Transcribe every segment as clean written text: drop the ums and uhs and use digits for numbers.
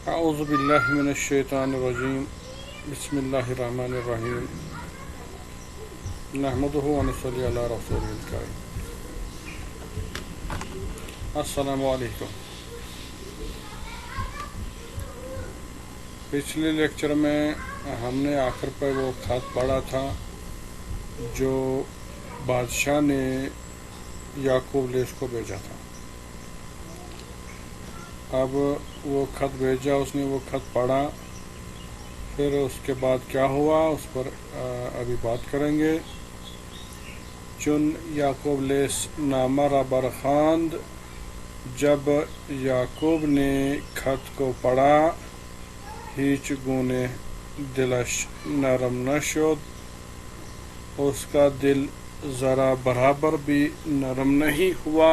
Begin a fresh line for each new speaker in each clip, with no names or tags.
اعوذ باللہ من الشیطان الرجیم بسم اللہ الرحمن الرحیم نحمدہ و نصلی علی رسولہ الکریم۔ السلام علیکم۔ پچھلے لیکچر میں ہم نے آخر پر وہ خط پڑھا تھا جو بادشاہ نے یعقوب لیث کو بھیجا تھا۔ اب وہ خط بھیجا، اس نے وہ خط پڑھا، پھر اس کے بعد کیا ہوا اس پر ابھی بات کریں گے۔ چن یعقوب لیث نامہ را برخواند، جب یعقوب نے خط کو پڑھا ہیچ گونے دلش نرم نہ شد، اس کا دل ذرا برابر بھی نرم نہیں ہوا۔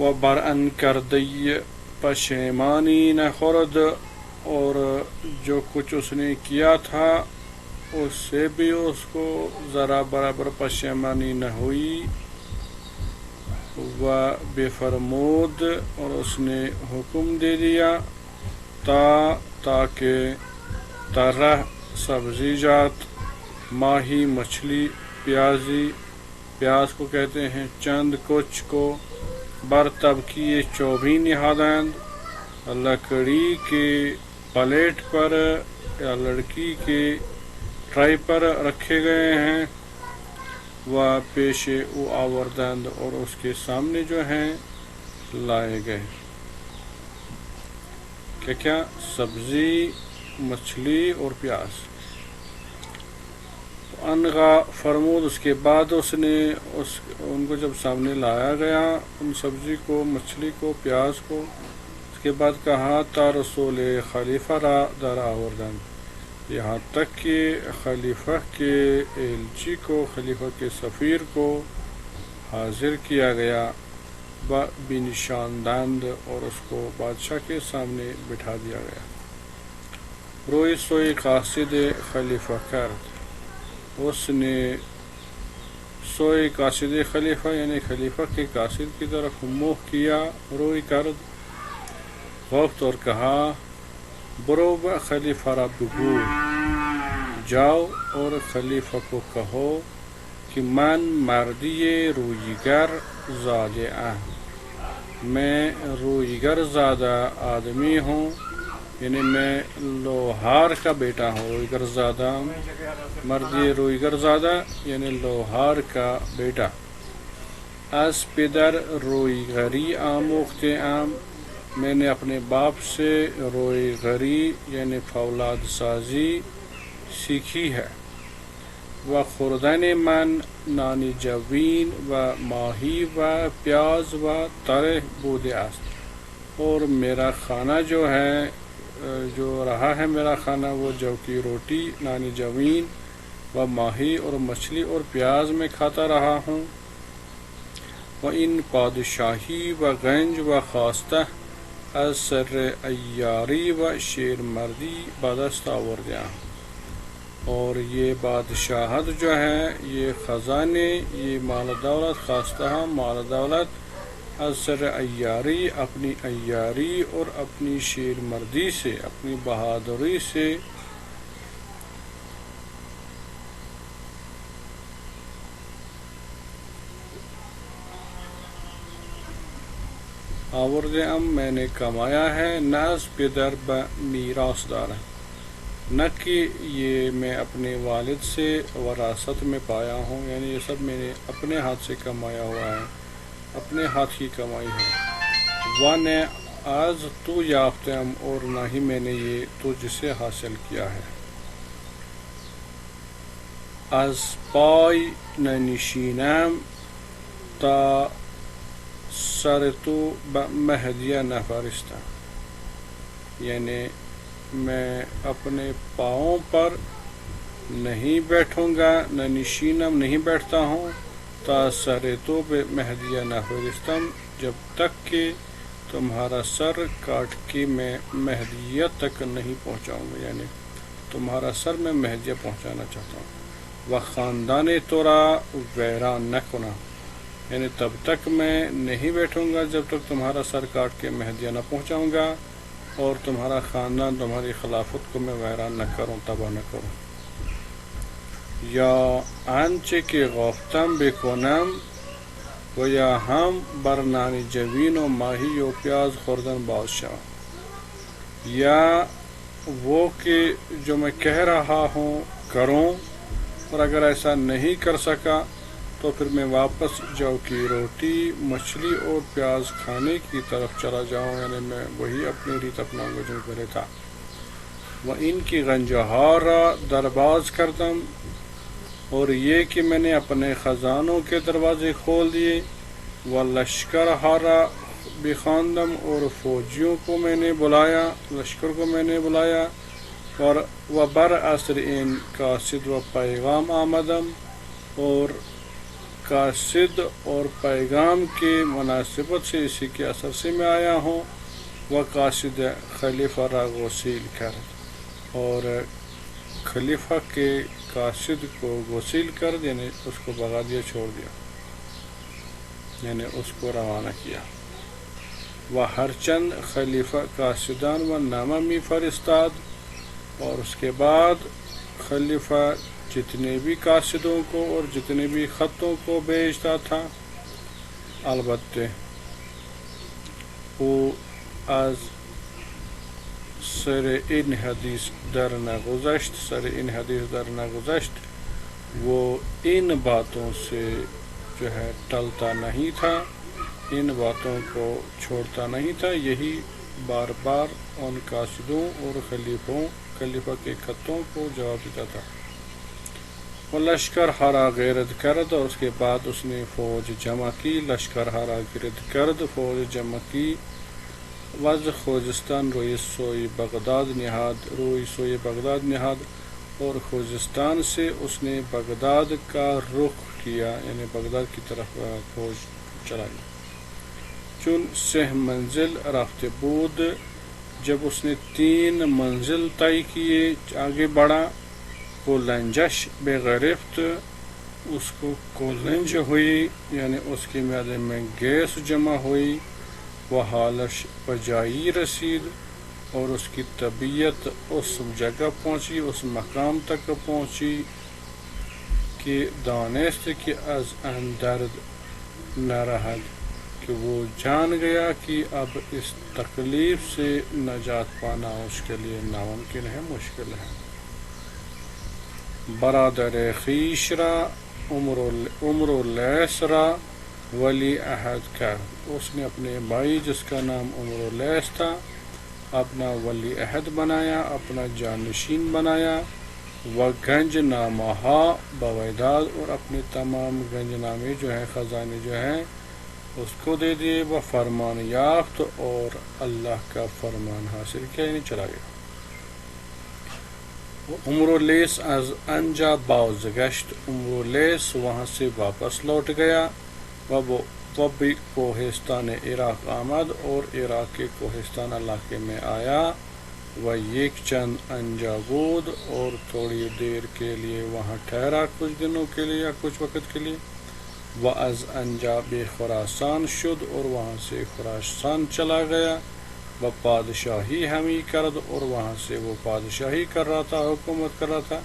و بر ان کردی پشیمانی نہ خورد، اور جو کچھ اس نے کیا تھا اس سے بھی اس کو ذرا برابر پشیمانی نہ ہوئی۔ و بے فرمود، اور اس نے حکم دے دیا تاکہ طرح سبزی جات، ماہی مچھلی، پیاز کو کہتے ہیں چند کچھ کو، بر طبقی چوبی نہادند، لکڑی کے پلیٹ پر یا لڑکی کے ٹرائی پر رکھے گئے ہیں۔ و پیش او آوردند، اور اس کے سامنے جو ہیں لائے گئے کیا سبزی، مچھلی اور پیاز۔ انغا فرمود، اس کے بعد اس نے ان کو جب سامنے لایا گیا، ان سبزی کو، مچھلی کو، پیاز کو، اس کے بعد کہا تا رسول خلیفہ را در آوردند، یہاں تک کہ خلیفہ کے ایلچی کو، خلیفہ کے سفیر کو حاضر کیا گیا، بنشاندند، اور اس کو بادشاہ کے سامنے بٹھا دیا گیا۔ روئی سوئی قاصد خلیفہ کرد، اس نے سوئی قاصد خلیفہ یعنی خلیفہ کے قاصد کی طرف منہ کیا، روئی کرد، گفت اور کہا، برو خلیفہ را بگو، جاؤ اور خلیفہ کو کہو کہ من مردی رویگر زادہ میں رویگر زادہ آدمی ہوں، یعنی میں لوہار کا بیٹا ہوں۔ رویگر زادہ، مردی رویگر زادہ یعنی لوہار کا بیٹا۔ از پدر رویگری آموخته ام، میں نے اپنے باپ سے رویگری یعنی فولاد سازی سیکھی ہے۔ و خوردن من نانی جوین و ماہی و پیاز و ترہ بوده است، اور میرا کھانا جو ہے، جو رہا ہے میرا کھانا، وہ جو کی روٹی، نانی جوین و ماہی اور مچھلی اور پیاز میں کھاتا رہا ہوں۔ و ان پادشاہی و گنج و خواستہ از سر عیاری و شیر مردی بدست آوردہ، اور یہ بادشاہت جو ہے، یہ خزانے، یہ مال دولت، خواستہ مال دولت، از سر عیاری اپنی عیاری اور اپنی شیر مردی سے، اپنی بہادری سے، آوردہ ام میں نے کمایا ہے، ناز پدر میراث دار، نہ کہ یہ میں اپنے والد سے وراثت میں پایا ہوں، یعنی یہ سب میں نے اپنے ہاتھ سے کمایا ہوا ہے، اپنے ہاتھ کی کمائی ہے۔ و نے آز تو یافتم، اور نہ ہی میں نے یہ تجھ سے حاصل کیا ہے۔ از پای ننشینم تا سر تو مہدیہ نفرستم، یعنی میں اپنے پاؤں پر نہیں بیٹھوں گا، ننشینم نہیں بیٹھتا ہوں، تا سر تو مہدیہ نفرستم، جب تک کہ تمہارا سر کاٹ کے میں مہدیہ تک نہیں پہنچاؤں گا، یعنی تمہارا سر میں مہدیہ پہنچانا چاہتا ہوں۔ و خاندان تو را ویران نکنم، یعنی تب تک میں نہیں بیٹھوں گا جب تک تمہارا سر کاٹ کے مہدیہ نہ پہنچاؤں گا اور تمہارا خاندان تمہاری خلافت کو میں ویران نہ کروں، تباہ نہ کروں. یا آنچه که گفتم بکنم و یا هم بر نان جوین و ماہی و پیاز خوردن باز شوم، یا وہ کہ جو میں کہہ رہا ہوں کروں، اور اگر ایسا نہیں کر سکا تو پھر میں واپس جو کی روٹی، مچھلی اور پیاز کھانے کی طرف چلا جاؤں، یعنی میں وہی اپنی ریت اپناؤں گا جو پہلے تھا. وہ ان کی گنجہار را درباز کردم، اور یہ کہ میں نے اپنے خزانوں کے دروازے کھول دیے. وہ لشکر ہارا بخواندم، اور فوجیوں کو میں نے بلایا، لشکر کو میں نے بلایا. اور وہ بر اثر ان قاصد و پیغام آمدم، اور قاصد اور پیغام کے مناسبت سے اسی کے اثر سے میں آیا ہوں. وہ قاصد خلیفہ را غسیل کرد، اور خلیفہ کے قاصد کو غسیل کرد یعنی اس کو بغا دیا، چھوڑ دیا، یعنی اس کو روانہ کیا. وہ ہر چند خلیفہ قاصدان و نامہ می فرستاد، اور اس کے بعد خلیفہ جتنے بھی قاصدوں کو اور جتنے بھی خطوں کو بھیجتا تھا. البتہ او از سر این حدیث در نگذشت، وہ ان باتوں سے جو ہے ٹلتا نہیں تھا، ان باتوں کو چھوڑتا نہیں تھا. یہی بار بار ان قاصدوں اور خلیفہ کے خطوں کو جواب دیتا تھا. وہ لشکر ہارا غیرت کرد، اور اس کے بعد اس نے فوج جمع کی. لشکر ہارا غیرت کرد، فوج جمع کی. وز خوزستان روی سوی بغداد نہاد، اور خوزستان سے اس نے بغداد کا رخ کیا، یعنی بغداد کی طرف فوج چلائی. چون 6 منزل رفته بود، جب اس نے 3 منزل طے کیے آگے بڑھا. کولنجش بغرفت، اس کو کولنج ہوئی، یعنی اس کے معدے میں گیس جمع ہوئی. وہ حالش بجائی رسید، اور اس کی طبیعت اس جگہ پہنچی، اس مقام تک پہنچی کہ دانست کہ از ان درد نہ رہد، کہ وہ جان گیا کہ اب اس تکلیف سے نجات پانا اس کے لیے ناممکن ہے، مشکل ہے. برادر خویش را عمر اللیث را ولی عہد کر، اس نے اپنے بھائی جس کا نام عمر اللیث تھا اپنا ولی عہد بنایا، اپنا جانشین بنایا. وہ گنج نامہ بویداد، اور اپنے تمام گنج نامے جو ہیں، خزانے جو ہیں، اس کو دے دیے. وہ فرمان یافت، اور اللہ کا فرمان حاصل کیا، یعنی چلا گیا. عمر اللیث از انجا بازگشت، عمر اللیث وہاں سے واپس لوٹ گیا. وہ بھی کوہستان عراق آمد، اور عراق کے کوہستان علاقے میں آیا. وہ ایک چند انجا بود، اور تھوڑی دیر کے لیے وہاں ٹھہرا، کچھ دنوں کے لیے یا کچھ وقت کے لیے. وہ از انجا بے خراسان شد، اور وہاں سے خراسان چلا گیا. وہ بادشاہی ہمی کرد، اور وہاں سے وہ بادشاہی کر رہا تھا، حکومت کر رہا تھا.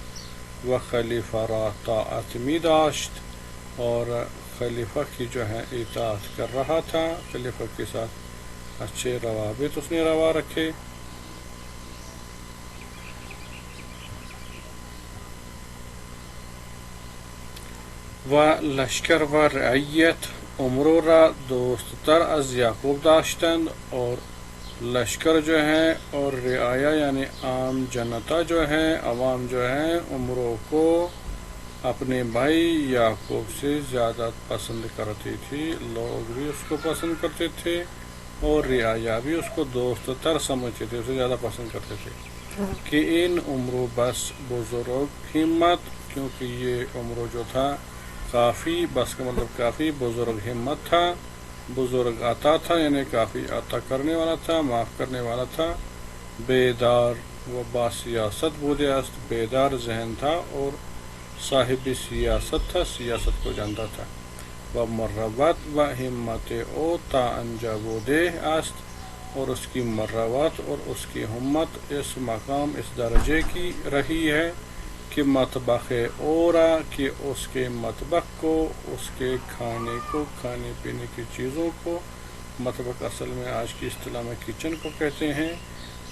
وہ خلیفہ را طاعت می داشت، اور خلیفہ کی جو ہے اطاعت کر رہا تھا، خلیفہ کے ساتھ اچھے روابط اس نے روا رکھے. و لشکر و رعیت عمرو را دوست تر از یعقوب داشتند، اور لشکر جو ہیں اور رعایا یعنی عام جنتا جو ہے، عوام جو ہیں، عمرو کو اپنے بھائی یعقوب سے زیادہ پسند کرتی تھی. لوگ بھی اس کو پسند کرتے تھے، اور رعایا بھی اس کو دوست تر سمجھتے تھے، اسے زیادہ پسند کرتے تھے. کہ ان عمرو بس بزرگ ہمت، کیونکہ یہ عمرو جو تھا کافی، بس کا مطلب کافی بزرگ ہمت تھا، بزرگ عطا تھا، یعنی کافی عطا کرنے والا تھا، معاف کرنے والا تھا. بیدار و با سیاست بودے است، بیدار ذہن تھا اور صاحب سیاست تھا، سیاست کو جانتا تھا. و مربت و ہمت او تا انجابودے است، اور اس کی مربت اور اس کی ہمت اس مقام اس درجے کی رہی ہے کہ مطبخ اورا کہ اس کے مطبخ کو، اس کے کھانے کو، کھانے پینے کی چیزوں کو، مطبخ اصل میں آج کی اصطلاح میں کچن کو کہتے ہیں،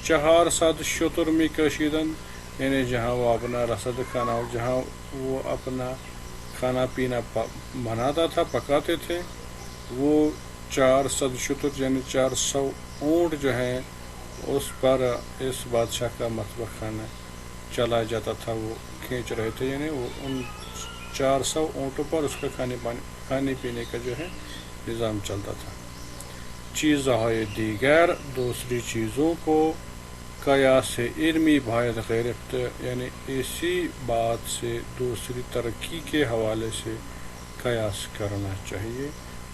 400 شتر می کشیدن، یعنی جہاں وہ اپنا رسد کھانا، جہاں وہ اپنا کھانا پینا بناتا تھا، پکاتے تھے، وہ 400 شتر یعنی 400 اونٹ جو ہیں اس پر اس بادشاہ کا مطبخ کھانا چلا جاتا تھا، وہ کھینچ رہے تھے، یعنی وہ ان 400 اونٹوں پر اس کا کھانے پینے کا جو ہے نظام چلتا تھا۔ چیزهای دیگر، دوسری چیزوں کو، قیاس علمی باید غیر یعنی اسی بات سے دوسری ترقی کے حوالے سے قیاس کرنا چاہیے،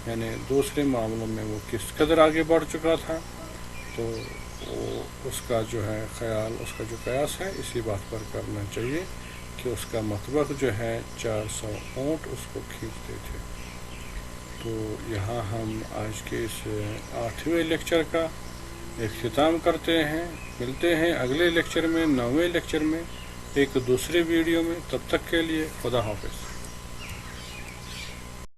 یعنی دوسرے معاملوں میں وہ کس قدر آگے بڑھ چکا تھا، تو اس کا جو ہے خیال، اس کا جو قیاس ہے اسی بات پر کرنا چاہیے کہ اس کا مطبخ جو ہے 400 اونٹ اس کو کھینچتے تھے۔ تو یہاں ہم آج کے اس 8ویں لیکچر کا اختتام کرتے ہیں، ملتے ہیں اگلے لیکچر میں 9ویں لیکچر میں ایک دوسرے ویڈیو میں، تب تک کے لیے خدا حافظ۔